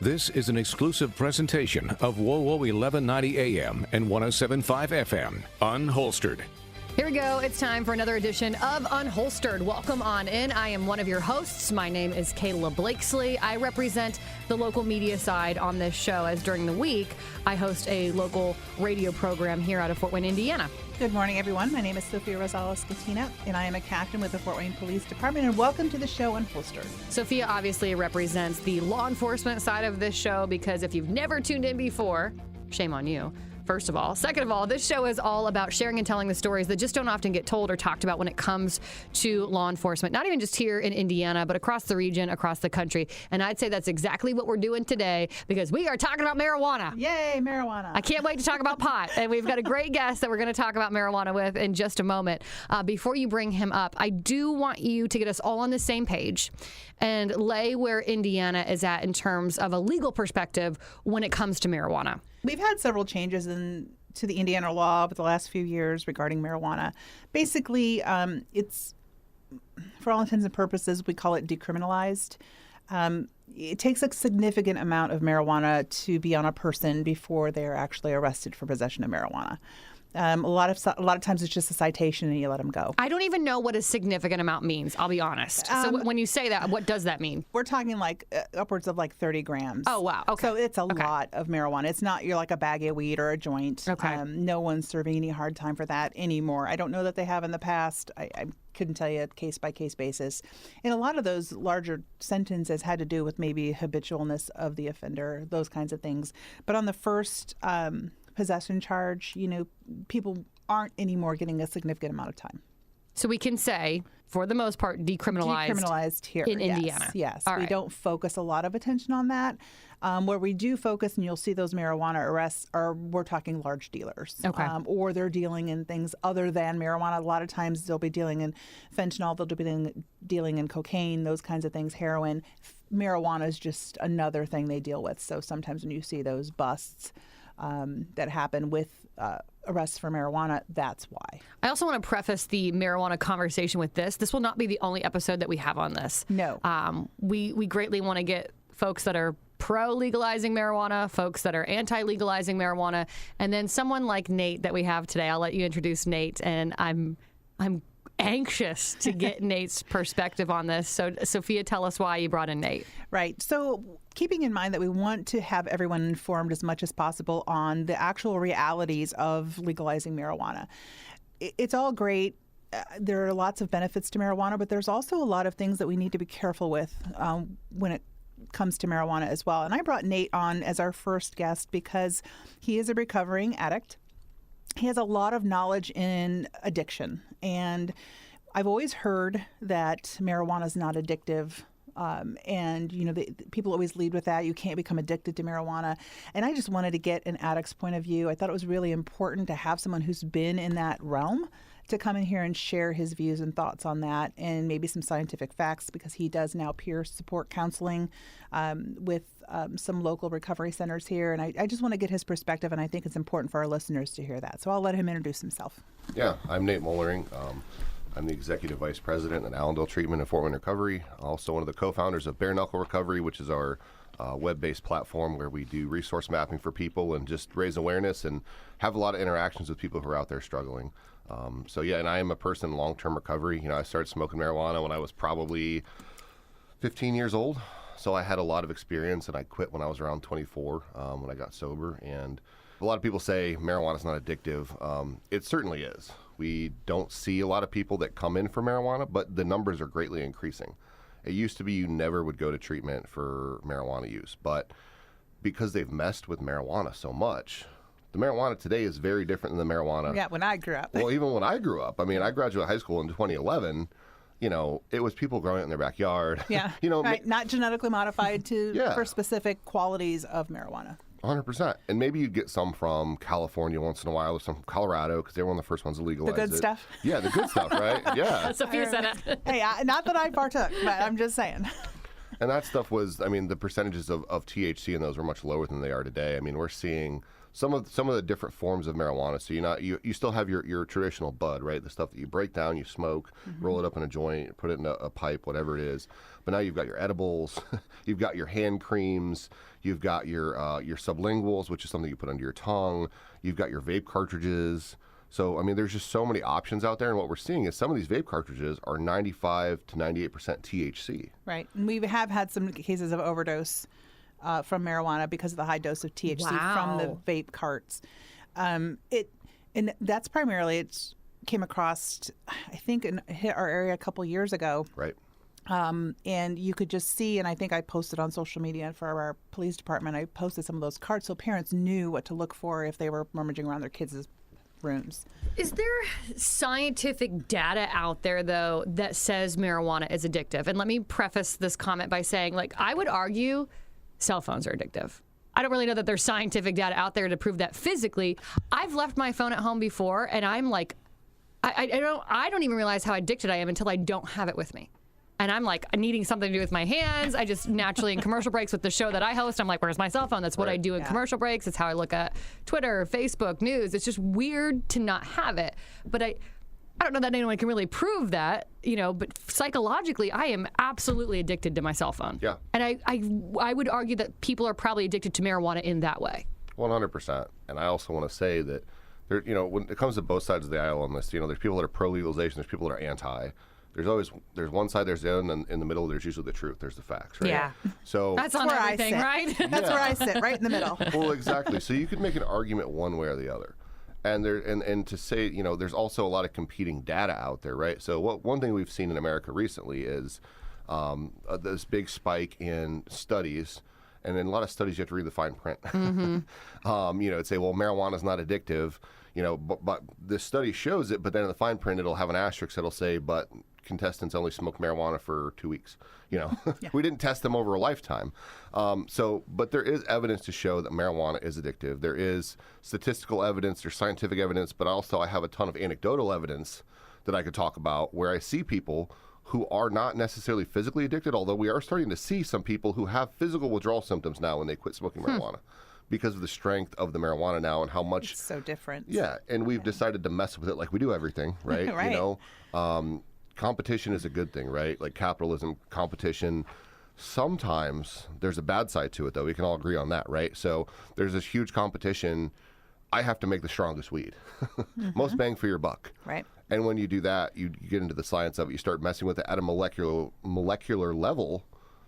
This is an exclusive presentation of WOWO 1190 AM and 107.5 FM, Unholstered. Here we go. It's time for another edition of Unholstered. Welcome on in. I am one of your hosts. My name is Kayla Blakesley. I represent the local media side on this show, as during the week, I host a local radio program here out of Fort Wayne, Indiana. Good morning, everyone. My name is Sophia Rosales-Catina, and I am a captain with the Fort Wayne Police Department, and welcome to the show Unholstered. Sophia obviously represents the law enforcement side of this show, because if you've never tuned in before, shame on you. First of all. Second of all, this show is all about sharing and telling the stories that just don't often get told or talked about when it comes to law enforcement, not even just here in Indiana, but across the region, across the country. And I'd say that's exactly what we're doing today, because we are talking about marijuana. Yay, marijuana. I can't wait to talk about pot. And we've got a great guest that we're going to talk about marijuana with in just a moment. Before you bring him up, I do want you to get us all on the same page and lay where Indiana is at in terms of a legal perspective when it comes to marijuana. We've had several changes to the Indiana law over the last few years regarding marijuana. Basically, it's, for all intents and purposes, we call it decriminalized. It takes a significant amount of marijuana to be on a person before they're actually arrested for possession of marijuana. A lot of times it's just a citation and you let them go. I don't even know what a significant amount means, I'll be honest. So when you say that, what does that mean? We're talking like upwards of like 30 grams. Oh, wow. Okay. So it's a lot of marijuana. It's not you're like a bag of weed or a joint. Okay. No one's serving any hard time for that anymore. I don't know that they have in the past. I couldn't tell you case-by-case basis. And a lot of those larger sentences had to do with maybe habitualness of the offender, those kinds of things. But on the first possession charge, people aren't anymore getting a significant amount of time. So we can say, for the most part, decriminalized here in Indiana. Yes. All We right. don't focus a lot of attention on that. Where we do focus, and you'll see those marijuana arrests, we're talking large dealers. Okay. Or they're dealing in things other than marijuana. A lot of times they'll be dealing in fentanyl, they'll be dealing in cocaine, those kinds of things, heroin. Marijuana is just another thing they deal with. So sometimes when you see those busts that happen with arrests for marijuana, that's why. I also want to preface the marijuana conversation with this. This will not be the only episode that we have on this. No. We greatly want to get folks that are pro-legalizing marijuana, folks that are anti-legalizing marijuana, and then someone like Nate that we have today. I'll let you introduce Nate, and I'm anxious to get Nate's perspective on this. So, Sophia, tell us why you brought in Nate. Right. So keeping in mind that we want to have everyone informed as much as possible on the actual realities of legalizing marijuana. It's all great. There are lots of benefits to marijuana, but there's also a lot of things that we need to be careful with when it comes to marijuana as well. And I brought Nate on as our first guest because he is a recovering addict. He has a lot of knowledge in addiction, and I've always heard that marijuana is not addictive. People always lead with that. You can't become addicted to marijuana. And I just wanted to get an addict's point of view. I thought it was really important to have someone who's been in that realm to come in here and share his views and thoughts on that, and maybe some scientific facts, because he does now peer support counseling with some local recovery centers here. And I just want to get his perspective, and I think it's important for our listeners to hear that. So I'll let him introduce himself. Yeah, I'm Nate Mollering. I'm the Executive Vice President at Allendale Treatment and Fort Wayne Recovery. Also one of the co-founders of Bare Knuckle Recovery, which is our web-based platform where we do resource mapping for people and just raise awareness and have a lot of interactions with people who are out there struggling. And I am a person in long-term recovery. I started smoking marijuana when I was probably 15 years old. So I had a lot of experience, and I quit when I was around 24 when I got sober. And a lot of people say marijuana is not addictive. It certainly is. We don't see a lot of people that come in for marijuana, but the numbers are greatly increasing. It used to be you never would go to treatment for marijuana use, but because they've messed with marijuana so much, the marijuana today is very different than the marijuana. Yeah, when I grew up. Well, even when I grew up. I mean, I graduated high school in 2011. It was people growing it in their backyard. Yeah, right. Not genetically modified for specific qualities of marijuana. 100%. And maybe you'd get some from California once in a while, or some from Colorado, because they were one of the first ones to legalize it. The good stuff? Yeah, the good stuff, right? Yeah. Sophia said it. Hey, not that I partook, but I'm just saying. And that stuff was, the percentages of THC in those were much lower than they are today. We're seeing some of the different forms of marijuana. So you still have your traditional bud, right? The stuff that you break down, you smoke, roll it up in a joint, put it in a pipe, whatever it is. But now you've got your edibles, you've got your hand creams, you've got your sublinguals, which is something you put under your tongue. You've got your vape cartridges. So, I mean, there's just so many options out there. And what we're seeing is some of these vape cartridges are 95 to 98% THC. Right. And we have had some cases of overdose from marijuana because of the high dose of THC from the vape carts. And that's primarily, it came across, I think, hit our area a couple years ago. Right. And you could just see, and I think I posted on social media for our police department, I posted some of those carts so parents knew what to look for if they were rummaging around their kids' rooms. Is there scientific data out there, though, that says marijuana is addictive? And let me preface this comment by saying, like, I would argue cell phones are addictive. I don't really know that there's scientific data out there to prove that physically. I've left my phone at home before, and I'm like, I don't even realize how addicted I am until I don't have it with me. And I'm like needing something to do with my hands. I just naturally, in commercial breaks with the show that I host, I'm like, where's my cell phone? That's what I do in commercial breaks. It's how I look at Twitter, Facebook, news. It's just weird to not have it. But I don't know that anyone can really prove that, but psychologically, I am absolutely addicted to my cell phone. Yeah. And I would argue that people are probably addicted to marijuana in that way. 100%. And I also want to say that, when it comes to both sides of the aisle on this, there's people that are pro-legalization, there's people that are anti. There's one side, there's the other, and in the middle, there's usually the truth. There's the facts, right? Yeah. So that's on everything, right? That's where I sit, right in the middle. Well, exactly. So you could make an argument one way or the other. And to say, there's also a lot of competing data out there, right? So one thing we've seen in America recently is this big spike in studies. And in a lot of studies, you have to read the fine print. It'd say, well, marijuana is not addictive, but this study shows it. But then in the fine print, it'll have an asterisk that'll say, but contestants only smoke marijuana for 2 weeks. We didn't test them over a lifetime. But there is evidence to show that marijuana is addictive. There is statistical evidence, there's scientific evidence, but also I have a ton of anecdotal evidence that I could talk about where I see people who are not necessarily physically addicted, although we are starting to see some people who have physical withdrawal symptoms now when they quit smoking marijuana because of the strength of the marijuana now and how much... It's so different. Yeah, and we've decided to mess with it like we do everything, right? Right. Competition is a good thing, right? Like capitalism, competition. Sometimes there's a bad side to it, though. We can all agree on that, right? So there's this huge competition. I have to make the strongest weed. Most bang for your buck. Right. And when you do that, you get into the science of it. You start messing with it at a molecular level,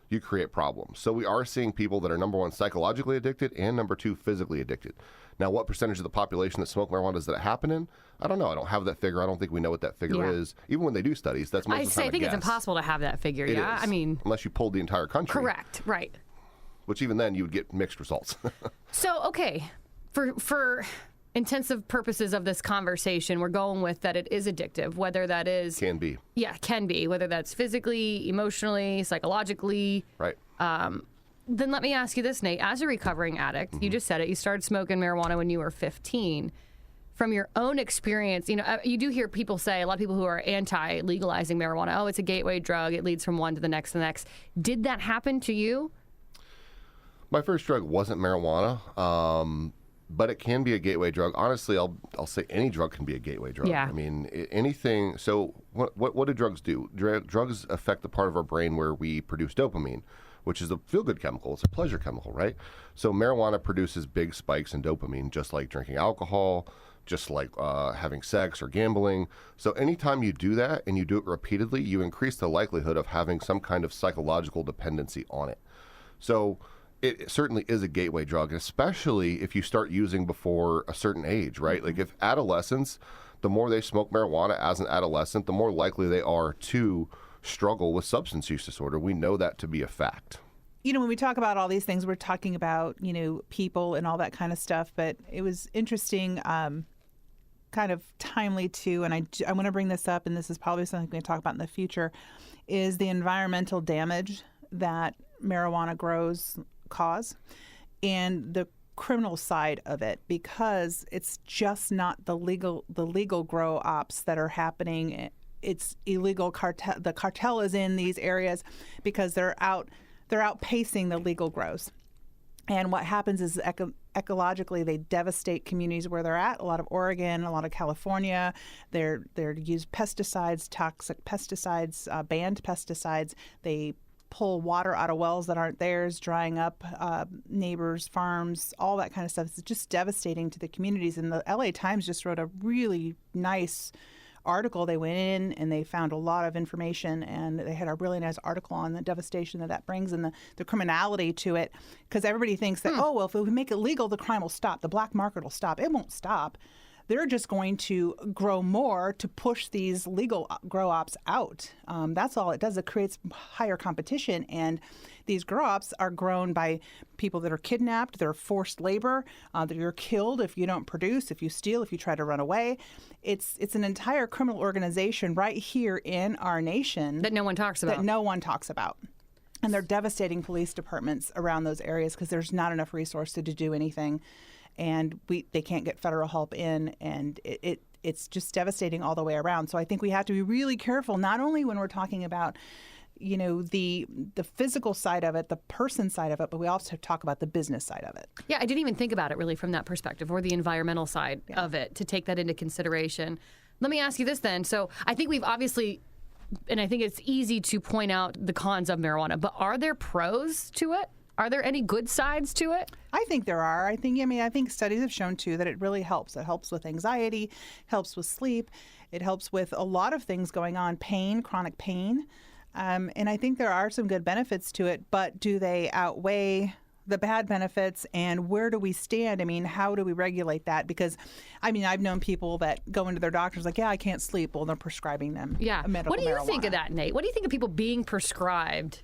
you create problems. So we are seeing people that are, number one, psychologically addicted, and number two, physically addicted. Now, what percentage of the population that smoke marijuana does that happen in? I don't know. I don't have that figure. I don't think we know what that figure is. Even when they do studies, that's most of the time I think it's impossible to have that figure. It Yeah, is. I mean, unless you pulled the entire country. Correct. Right. Which even then you would get mixed results. So, okay, for intensive purposes of this conversation, we're going with that it is addictive, whether that is... Can be. Yeah, can be, whether that's physically, emotionally, psychologically. Right. Then let me ask you this, Nate. As a recovering addict, you just said it, you started smoking marijuana when you were 15. From your own experience, you do hear people say, a lot of people who are anti-legalizing marijuana, oh, it's a gateway drug, it leads from one to the next to the next. Did that happen to you? My first drug wasn't marijuana, but it can be a gateway drug. Honestly, I'll say any drug can be a gateway drug. Yeah. I mean, anything. So what do drugs do? Drugs affect the part of our brain where we produce dopamine, which is a feel-good chemical. It's a pleasure chemical, right? So marijuana produces big spikes in dopamine, just like drinking alcohol, just like having sex or gambling. So anytime you do that and you do it repeatedly, you increase the likelihood of having some kind of psychological dependency on it. So it certainly is a gateway drug, especially if you start using before a certain age, right? Like if adolescents, the more they smoke marijuana as an adolescent, the more likely they are to struggle with substance use disorder. We know that to be a fact. When we talk about all these things, we're talking about, people and all that kind of stuff. But it was interesting, kind of timely too, and I want to bring this up, and this is probably something we can talk about in the future, is the environmental damage that marijuana grows cause and the criminal side of it, because it's just not the legal grow ops that are happening. It's illegal cartel. The cartel is in these areas because they're outpacing the legal grows. And what happens is ecologically, they devastate communities where they're at. A lot of Oregon, a lot of California, they're use pesticides, toxic pesticides, banned pesticides. They pull water out of wells that aren't theirs, drying up neighbors' farms, all that kind of stuff. It's just devastating to the communities. And the LA Times just wrote a really nice article. They went in and they found a lot of information, and they had a really nice article on the devastation that brings and the criminality to it. Because everybody thinks that, oh, well, if we make it legal, the crime will stop. The black market will stop. It won't stop. They're just going to grow more to push these legal grow ops out. That's all it does. It creates higher competition. And these grow ops are grown by people that are kidnapped, they're forced labor, that you're killed if you don't produce, if you steal, if you try to run away. It's an entire criminal organization right here in our nation. That no one talks about. That no one talks about. And they're devastating police departments around those areas because there's not enough resources to do anything. And they can't get federal help in, and it's just devastating all the way around. So I think we have to be really careful, not only when we're talking about, the physical side of it, the person side of it, but we also have to talk about the business side of it. Yeah, I didn't even think about it really from that perspective, or the environmental side of it, to take that into consideration. Let me ask you this then. So I think we've obviously, and I think it's easy to point out the cons of marijuana, but are there pros to it? Are there any good sides to it? I think there are. I think studies have shown, too, that it really helps. It helps with anxiety, helps with sleep. It helps with a lot of things going on, pain, chronic pain. And I think there are some good benefits to it, but do they outweigh the bad benefits, and where do we stand? I mean, how do we regulate that? Because, I've known people that go into their doctors like, yeah, I can't sleep. Well, they're prescribing them medical What do you marijuana. think of that, Nate? What do you think of people being prescribed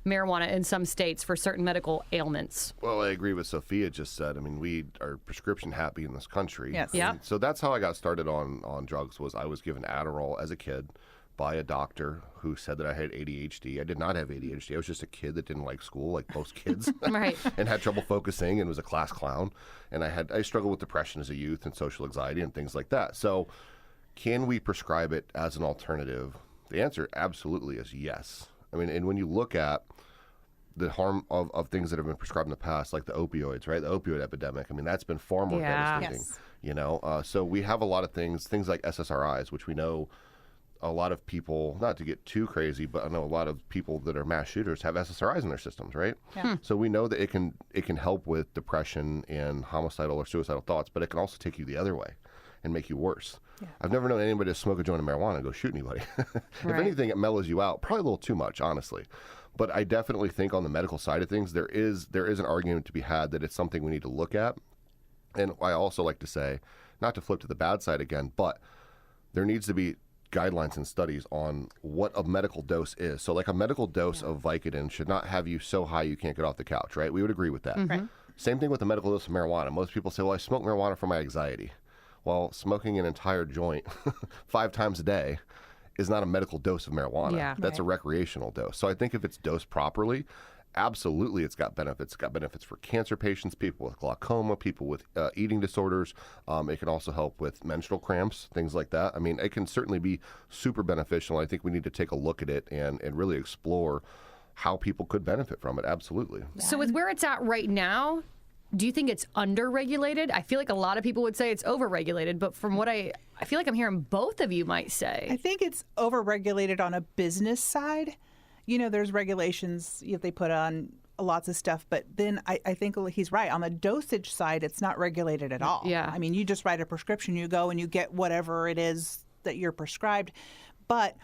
marijuana in some states for certain medical ailments? Well, I agree with Sophia just said. We are prescription happy in this country. Yes. Yeah. So that's how I got started on drugs. Was I was given Adderall as a kid by a doctor who said that I had ADHD. I did not have ADHD. I was just a kid that didn't like school, like most kids, Right. and had trouble focusing and was a class clown. And I struggled with depression as a youth and social anxiety and things like that. So, can we prescribe it as an alternative? The answer absolutely is yes. And when you look at the harm of things that have been prescribed in the past, like the opioids, right? The opioid epidemic. That's been far more devastating. Yes. So we have a lot of things like SSRIs, which we know a lot of people, not to get too crazy, but I know a lot of people that are mass shooters have SSRIs in their systems, right? Yeah. So we know that it can help with depression and homicidal or suicidal thoughts, but it can also take you the other way and make you worse. Yeah. I've never known anybody to smoke a joint of marijuana and go shoot anybody. If anything, it mellows you out. Probably a little too much, honestly. But I definitely think on the medical side of things, there is an argument to be had that it's something we need to look at. And I also like to say, not to flip to the bad side again, but there needs to be guidelines and studies on what a medical dose is. So like a medical dose of Vicodin should not have you so high you can't get off the couch, right? We would agree with that. Right. Same thing with the medical dose of marijuana. Most people say, well, I smoke marijuana for my anxiety. Well, smoking an entire joint 5 times a day is not a medical dose of marijuana. Yeah. That's a recreational dose. So I think if it's dosed properly, absolutely it's got benefits. It's got benefits for cancer patients, people with glaucoma, people with eating disorders. It can also help with menstrual cramps, things like that. It can certainly be super beneficial. I think we need to take a look at it and really explore how people could benefit from it. Absolutely. So with where it's at right now, do you think it's under-regulated? I feel like a lot of people would say it's over-regulated, but from what I feel like I'm hearing both of you might say. I think it's over-regulated on a business side. There's regulations they put on lots of stuff, but then I think he's right. On the dosage side, it's not regulated at all. Yeah. You just write a prescription, you go and you get whatever it is that you're prescribed. But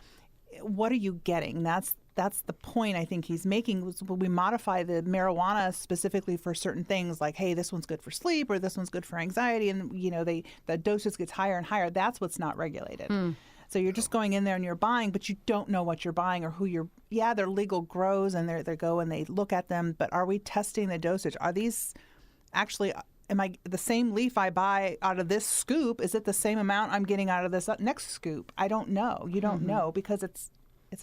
what are you getting? That's the point I think he's making. We modify the marijuana specifically for certain things, like, hey, this one's good for sleep or this one's good for anxiety, and the dosage gets higher and higher. That's what's not regulated. So you're just going in there and you're buying, but you don't know what you're buying or who you're. Yeah, they're legal grows and they go and they look at them, but are we testing the dosage? Are these actually? Am I the same leaf I buy out of this scoop? Is it the same amount I'm getting out of this next scoop? I don't know. You don't know because it's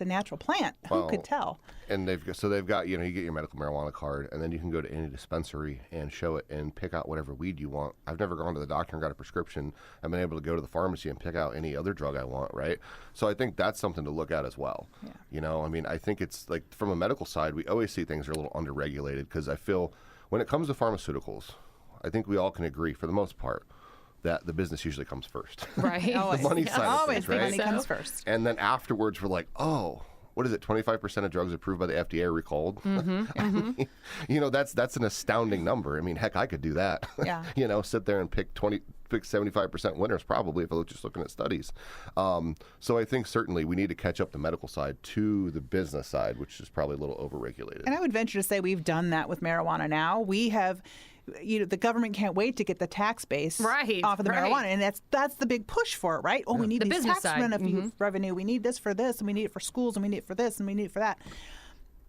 a natural plant. Who could tell? And they've got you get your medical marijuana card, and then you can go to any dispensary and show it and pick out whatever weed you want. I've never gone to the doctor and got a prescription. I've been able to go to the pharmacy and pick out any other drug I want, right? So I think that's something to look at as well. Yeah. I think it's like from a medical side, we always see things are a little under-regulated because I feel when it comes to pharmaceuticals, I think we all can agree, for the most part, that the business usually comes first. Right. Always. The money Yeah. side of Always things, right? the money comes first. And then afterwards, we're like, oh, what is it? 25% of drugs approved by the FDA are recalled. You know, that's an astounding number. I mean, heck, I could do that. Yeah. You know, sit there and pick 75% winners probably if I was just looking at studies. So I think certainly we need to catch up the medical side to the business side, which is probably a little overregulated. And I would venture to say we've done that with marijuana now. We have, the government can't wait to get the tax base off of the marijuana, and that's the big push for it, right? Oh, we need The these business tax side. revenue. We need this for this, and we need it for schools, and we need it for this, and we need it for that.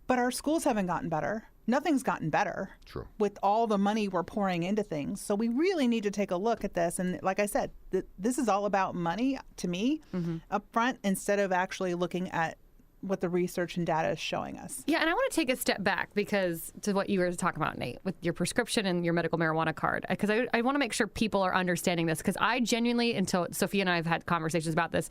But our schools haven't gotten better. Nothing's gotten better. True. With all the money we're pouring into things. So we really need to take a look at this. And like I said, this is all about money to me up front, instead of actually looking at what the research and data is showing us. Yeah, and I want to take a step back because to what you were talking about, Nate, with your prescription and your medical marijuana card, because I want to make sure people are understanding this, because I genuinely, until Sophia and I have had conversations about this,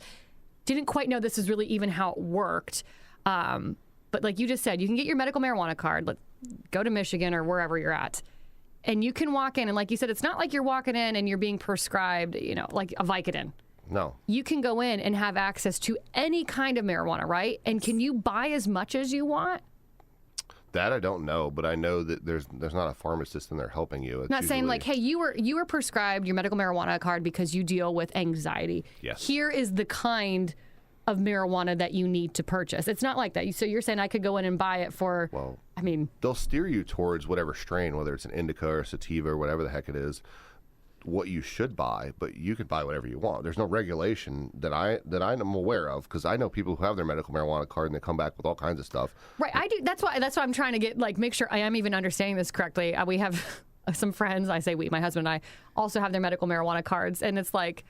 didn't quite know this is really even how it worked. But like you just said, you can get your medical marijuana card, go to Michigan or wherever you're at, and you can walk in, and like you said, it's not like you're walking in and you're being prescribed, like a Vicodin. No. You can go in and have access to any kind of marijuana, right? And can you buy as much as you want? That I don't know, but I know that there's not a pharmacist in there helping you. It's Not saying usually- like, hey, you were prescribed your medical marijuana card because you deal with anxiety. Yes. Here is the kind of marijuana that you need to purchase. It's not like that. So you're saying I could go in and buy it for, Well, I mean, they'll steer you towards whatever strain, whether it's an indica or sativa or whatever the heck it is, what you should buy, but you can buy whatever you want. There's no regulation that I'm aware of, because I know people who have their medical marijuana card and they come back with all kinds of stuff. right. I do. That's why I'm trying to get, make sure I am even understanding this correctly. We have some friends, I say we, my husband and I, also have their medical marijuana cards, and it's like,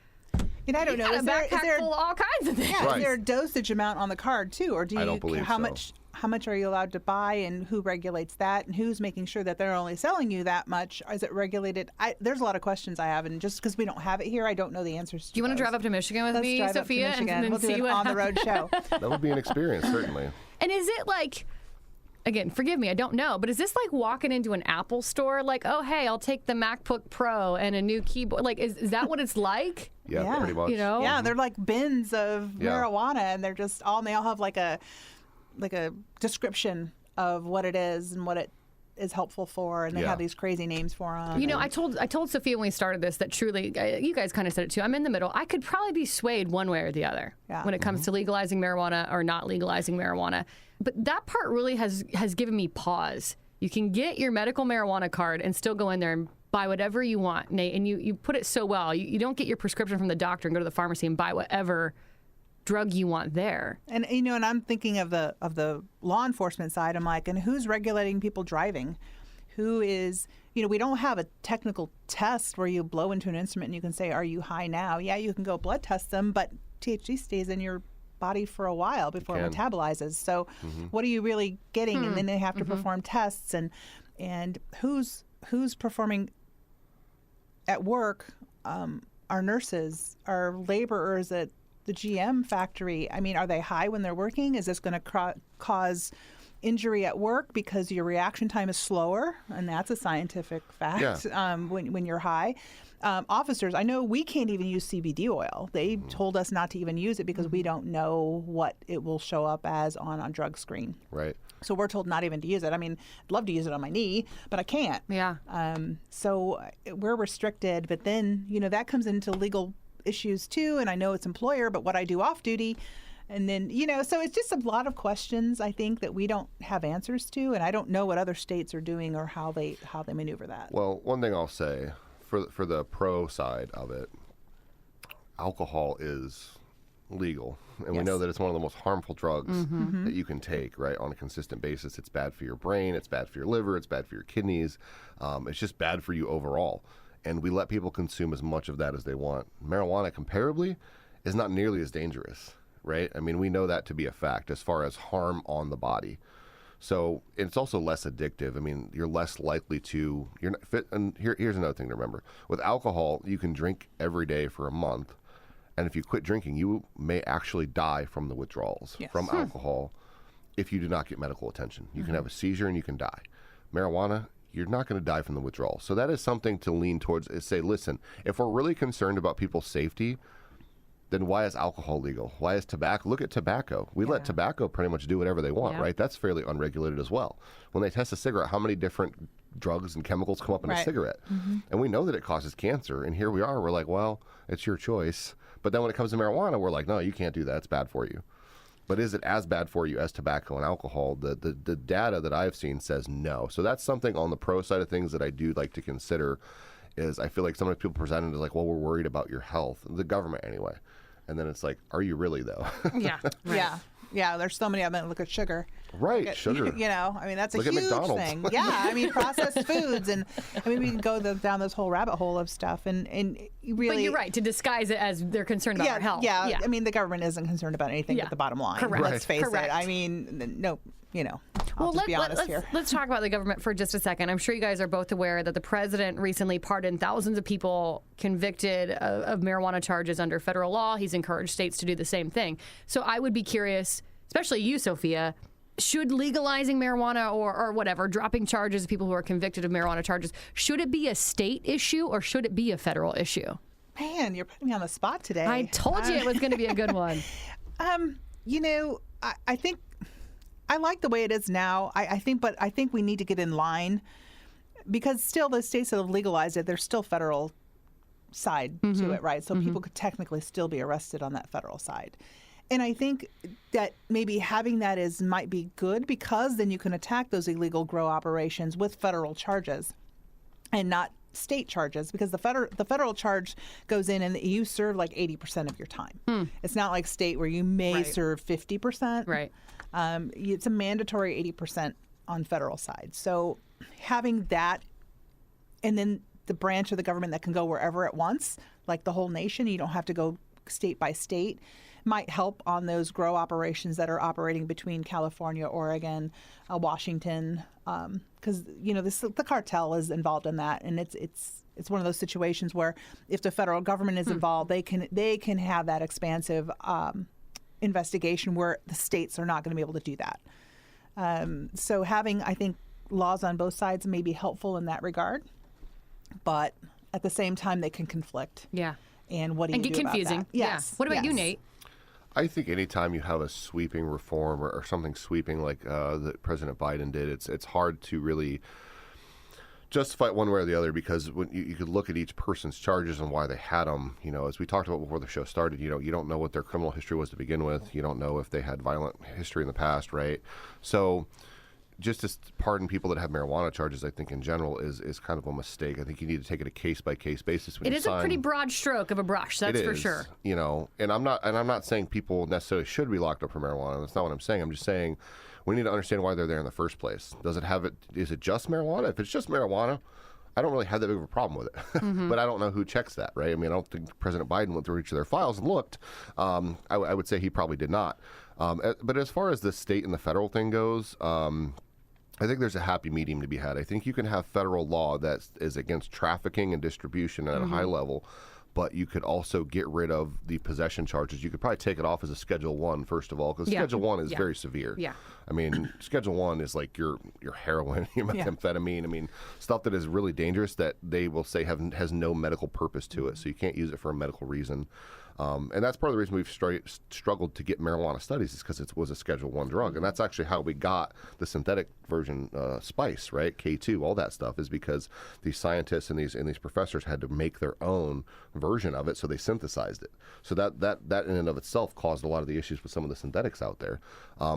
I don't know. a backpack full of all kinds of things. Yeah, Right. is there a dosage amount on the card too, or do you? I don't believe how so. How much are you allowed to buy, and who regulates that, and who's making sure that they're only selling you that much? Is it regulated? There's a lot of questions I have, and just because we don't have it here, I don't know the answers. Do you want to drive up to Michigan with Let's me, drive Sophia, up to Michigan. and then We'll do see an what on the road show. That would be an experience, certainly. And is it like, again, forgive me, I don't know, but is this like walking into an Apple store? Like, oh, hey, I'll take the MacBook Pro and a new keyboard. Like, is that what it's like? Yeah. Pretty much. You know? Yeah, they're like bins of Yeah. marijuana, and they're just all. And they all have like a description of what it is and what it is helpful for, and they Yeah. have these crazy names for them. You know, I told Sophia when we started this that truly, you guys kind of said it too, I'm in the middle. I could probably be swayed one way or the other Yeah. when it comes to legalizing marijuana or not legalizing marijuana. But that part really has given me pause. You can get your medical marijuana card and still go in there and buy whatever you want, Nate. And you put it so well. You don't get your prescription from the doctor and go to the pharmacy and buy whatever drug you want there. And and I'm thinking of the law enforcement side. I'm like, and who's regulating people driving? Who is, we don't have a technical test where you blow into an instrument and you can say, are you high now? Yeah, you can go blood test them, but THC stays in your body for a while before it metabolizes. So what are you really getting? And then they have to perform tests, and who's performing at work? Our nurses, our laborers at the GM factory. I mean, are they high when they're working? Is this going to cause injury at work because your reaction time is slower? And that's a scientific fact. Yeah. When you're high. Officers, I know we can't even use CBD oil. They told us not to even use it because we don't know what it will show up as on a drug screen. Right. So we're told not even to use it. I mean, I'd love to use it on my knee, but I can't. Yeah. So we're restricted. But then, that comes into legal issues too. And I know it's employer, but what I do off duty. And then, so it's just a lot of questions, I think, that we don't have answers to. And I don't know what other states are doing or how they maneuver that. Well, one thing I'll say for the pro side of it, alcohol is legal, and we know that it's one of the most harmful drugs that you can take, right, on a consistent basis. It's bad for your brain, it's bad for your liver, it's bad for your kidneys. It's just bad for you overall. And we let people consume as much of that as they want. Marijuana, comparably, is not nearly as dangerous, right? I mean, we know that to be a fact as far as harm on the body. So it's also less addictive. I mean, you're less likely to, you're not fit. And here's another thing to remember. With alcohol, you can drink every day for a month. And if you quit drinking, you may actually die from the withdrawals from alcohol if you do not get medical attention. You can have a seizure and you can die. Marijuana, you're not going to die from the withdrawal. So that is something to lean towards, is say, listen, if we're really concerned about people's safety, then why is alcohol legal? Why is tobacco? Look at tobacco. We let tobacco pretty much do whatever they want, right? That's fairly unregulated as well. When they test a cigarette, how many different drugs and chemicals come up in a cigarette? And we know that it causes cancer. And here we are. We're like, well, it's your choice. But then when it comes to marijuana, we're like, no, you can't do that. It's bad for you. But is it as bad for you as tobacco and alcohol? The data that I've seen says no. So that's something on the pro side of things that I do like to consider. Is I feel like some of the people presented as like, well, we're worried about your health, the government anyway. And then it's like, are you really though? Yeah. Right. Yeah. There's so many of them. Look at sugar. Right, sugar. You know, I mean, that's a Look at huge McDonald's. thing. Yeah, I mean, processed foods, and I mean, we can go down this whole rabbit hole of stuff, and really. But you're right to disguise it as they're concerned about our health. Yeah. I mean, the government isn't concerned about anything but the bottom line. Correct. Let's face Correct. it. I mean, no. You know, I'll just be honest here. Let's talk about the government for just a second. I'm sure you guys are both aware that the president recently pardoned thousands of people convicted of marijuana charges under federal law. He's encouraged states to do the same thing. So I would be curious, especially you, Sophia, should legalizing marijuana or whatever, dropping charges of people who are convicted of marijuana charges, should it be a state issue or should it be a federal issue? Man, you're putting me on the spot today. I told you it was going to be a good one. You know, I think I like the way it is now. I think we need to get in line because still the states that have legalized it, there's still federal side to it, right? So people could technically still be arrested on that federal side. And I think that maybe having that might be good because then you can attack those illegal grow operations with federal charges and not state charges, because the federal charge goes in and you serve like 80% of your time. It's not like state where you may serve 50%. Right. It's a mandatory 80% on federal side. So having that, and then the branch of the government that can go wherever it wants, like the whole nation, you don't have to go state by state, might help on those grow operations that are operating between California, Oregon, Washington, because you know the cartel is involved in that, and it's one of those situations where if the federal government is involved, they can have that expansive investigation where the states are not going to be able to do that. So having, I think, laws on both sides may be helpful in that regard, but at the same time they can conflict. Yeah. And what do you do get confusing. about that? Yes. Yeah. What about you, Nate? I think anytime you have a sweeping reform or something sweeping like that President Biden did, it's hard to really justify it one way or the other, because when you could look at each person's charges and why they had them. You know, as we talked about before the show started, you don't know what their criminal history was to begin with. You don't know if they had violent history in the past, right? So just to pardon people that have marijuana charges, I think in general is kind of a mistake. I think you need to take it a case by case basis. It is a pretty broad stroke of a brush, that's for sure. You know, and I'm not saying people necessarily should be locked up for marijuana. That's not what I'm saying. I'm just saying we need to understand why they're there in the first place. Is it just marijuana? If it's just marijuana, I don't really have that big of a problem with it. But I don't know who checks that, right? I mean, I don't think President Biden went through each of their files and looked. I would say he probably did not. But as far as the state and the federal thing goes, I think there's a happy medium to be had. I think you can have federal law that is against trafficking and distribution at a high level, but you could also get rid of the possession charges. You could probably take it off as a Schedule 1, first of all, because Schedule 1 is very severe. Yeah. I mean, Schedule 1 is like your heroin, your methamphetamine. I mean, stuff that is really dangerous that they will say has no medical purpose to it, so you can't use it for a medical reason. And that's part of the reason we've struggled to get marijuana studies, is because it was a Schedule 1 drug. And that's actually how we got the synthetic version spice, right? K2, all that stuff is because these scientists and these professors had to make their own version of it, so they synthesized it. So that in and of itself caused a lot of the issues with some of the synthetics out there.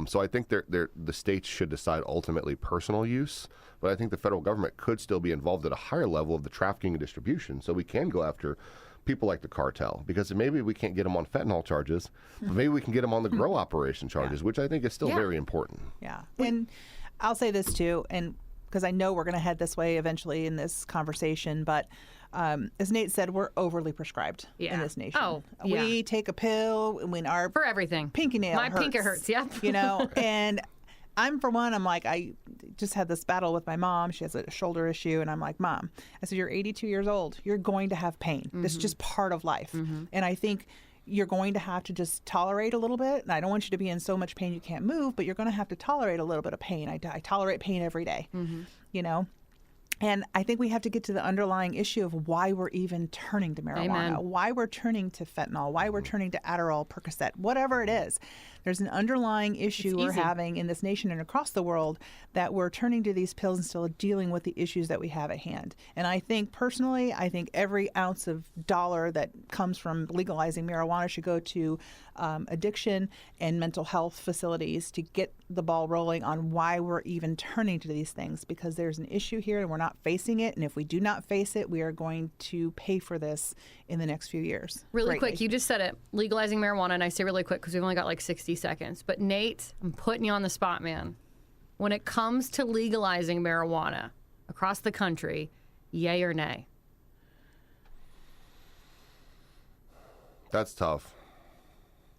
So I think the states should decide ultimately personal use, but I think the federal government could still be involved at a higher level of the trafficking and distribution, so we can go after people like the cartel, because maybe we can't get them on fentanyl charges, but maybe we can get them on the grow operation charges, which I think is still very important. Yeah. And I'll say this too, and because I know we're going to head this way eventually in this conversation, but as Nate said, we're overly prescribed in this nation. Oh, we take a pill when our for everything. Pinky nail My hurts. pinky hurts, yeah. You know, and I'm like, I just had this battle with my mom. She has a shoulder issue. And I'm like, Mom, I said, you're 82 years old. You're going to have pain. This is just part of life. And I think you're going to have to just tolerate a little bit. And I don't want you to be in so much pain you can't move, but you're going to have to tolerate a little bit of pain. I tolerate pain every day, you know? And I think we have to get to the underlying issue of why we're even turning to marijuana, Amen. why we're turning to fentanyl, why we're turning to Adderall, Percocet, whatever it is. There's an underlying issue we're having in this nation and across the world that we're turning to these pills instead of dealing with the issues that we have at hand. And I think personally, every ounce of dollar that comes from legalizing marijuana should go to addiction and mental health facilities to get the ball rolling on why we're even turning to these things, because there's an issue here and we're not facing it. And if we do not face it, we are going to pay for this in the next few years. Really quick, you just said it, legalizing marijuana, and I say really quick because we've only got like 60 seconds. But Nate, I'm putting you on the spot, man. When it comes to legalizing marijuana across the country, yay or nay? That's tough.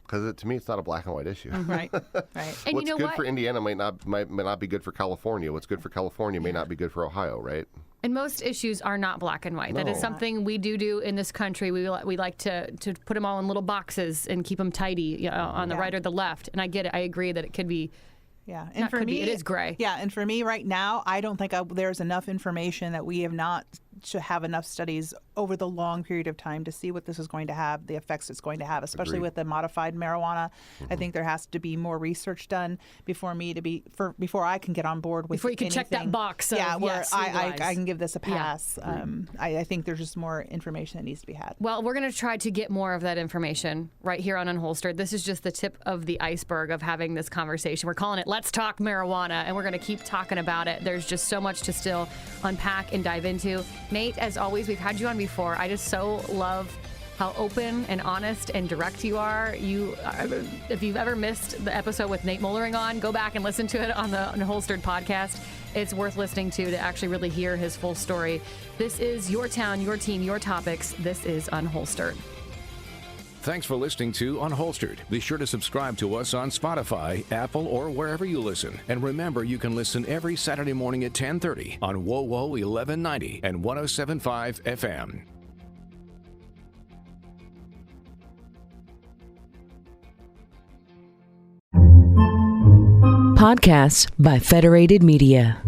Because to me, it's not a black and white issue. Right. And What's you know good what? for Indiana might not be good for California. What's good for California may not be good for Ohio, right? And most issues are not black and white. That is No. something we do in this country. We like to put them all in little boxes and keep them tidy, on the right or the left. And I get it. I agree that it could be. Yeah, and for me, it is gray. Yeah, and for me right now, I don't think there's enough information that we have not to have enough studies over the long period of time to see what this is going to have, the effects it's going to have, especially Agreed. with the modified marijuana. I think there has to be more research done before I can get on board with Before you can check that anything. box of, Yeah, where yes, I legalize. can give this a Yeah. pass. I think there's just more information that needs to be had. Well, we're going to try to get more of that information right here on Unholstered. This is just the tip of the iceberg of having this conversation. We're calling it Let's Talk Marijuana, and we're going to keep talking about it. There's just so much to still unpack and dive into. Nate, as always, we've had you on before. I just so love how open and honest and direct you are. If you've ever missed the episode with Nate Mullering on, go back and listen to it on the Unholstered podcast. It's worth listening to actually really hear his full story. This is your town, your team, your topics. This is Unholstered. Thanks for listening to Unholstered. Be sure to subscribe to us on Spotify, Apple, or wherever you listen. And remember, you can listen every Saturday morning at 10:30 on WOWO 1190 and 107.5 FM. Podcasts by Federated Media.